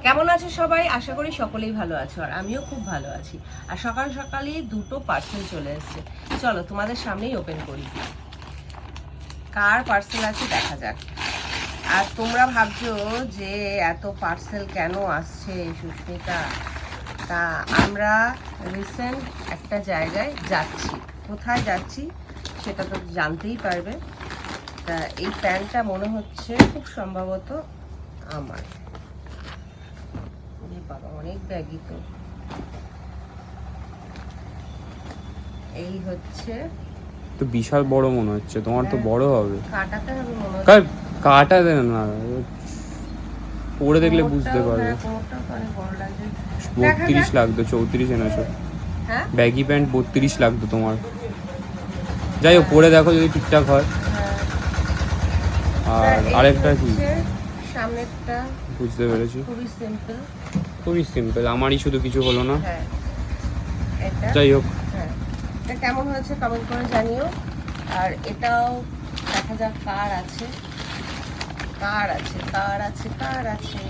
কেমন আছো সবাই? আশা করি সকলেই ভালো আছো, আর আমিও খুব ভালো আছি। আর সকাল সকালই দুটো পার্সেল চলে এসেছে। চলো তোমাদের সামনেই ওপেন করি, কার পার্সেল আছে দেখা যাক। আর তোমরা ভাবছো যে এত পার্সেল কেন আসছে সুস্মিতা? তা আমরা রিসেন্ট একটা জায়গায় যাচ্ছি। কোথায় যাচ্ছি সেটা তো জানতেই পারবে। তা এই প্যান্টটা মনে হচ্ছে খুব সম্ভবত আমার। বাবা, অনেক ব্যাগই তো। এই হচ্ছে, তো বিশাল বড় মনে হচ্ছে, তোমার তো বড় হবে। কাটাতে হবে মনে হচ্ছে। কাটা দেন না, পরে দেখলে বুঝতে পারবে। কোমরটাও তো অনেক বড় লাগছে। 32 লাগতো, 34 এনেছো। হ্যাঁ, ব্যাগি প্যান্ট 32 লাগতো তোমার। যাই হোক, পরে দেখো যদি ঠিকঠাক হয়। আর আরেকটা কি সামনেরটা বুঝতে পেরেছি, খুবই সিম্পল। খুবই সিম্পল। আমারই শুধু কিছু হলো না। হ্যাঁ, এটা যাই হোক, হ্যাঁ, এটা কেমন হয়েছে কমেন্ট করে জানিও। আর এটাও দেখা যাক কার আছে, কার আছে, কার আছে, কার আছে।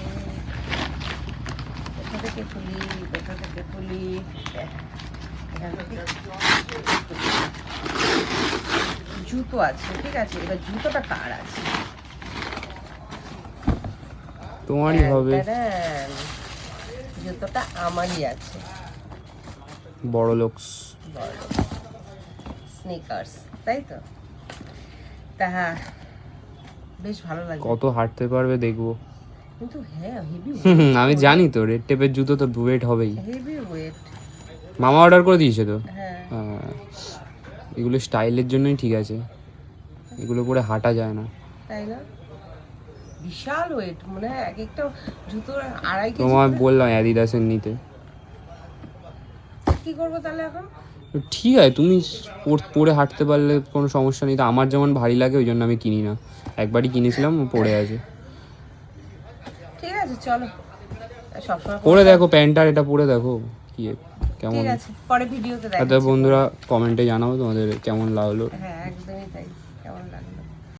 কোথা থেকে খুলি, কোথা থেকে খুলি? জুতো আছে, ঠিক আছে। এবার জুতোটা কার আছে? তোমারই হবে। জুতোটা আমারই আছে। বড় লোকস স্নিকার্স, তাই তো? তা বেশ ভালো লাগে। কত হাঁটতে পারবে দেখবো। কিন্তু হ্যাঁ, হেভি আমি জানি তো, রেড টেপের জুতো তো ওয়েট হবেই। Heavy weight. মামা অর্ডার করে দিয়েছে তো। হ্যাঁ, এগুলো স্টাইলের জন্যই ঠিক আছে, এগুলো পরে হাঁটা যায় না। তাই না? বিশাল ওয়েট, মানে এক একটা জুতোর 2.5 কেজি। তোমায় বললাম অ্যাডিডাসের নিতে। কি করবো তাহলে এখন? ঠিক আছে, তুমি পরে হাঁটতে পারলে কোনো সমস্যা নেই। তো আমার যেমন ভারী লাগে, ওই জন্য আমি কিনি না। একবারই কিনেছিলাম, পরে আছে। ঠিক আছে, চলো। সবসময় পরে দেখো প্যান্টটা, এটা পরে দেখো কি কেমন। ঠিক আছে, পরে ভিডিওতে তাতে দেখাচ্ছি। বন্ধুরা কমেন্টে জানাও তোমাদের কেমন লাগলো। হ্যাঁ, একদমই তাই। কেমন লাগলো?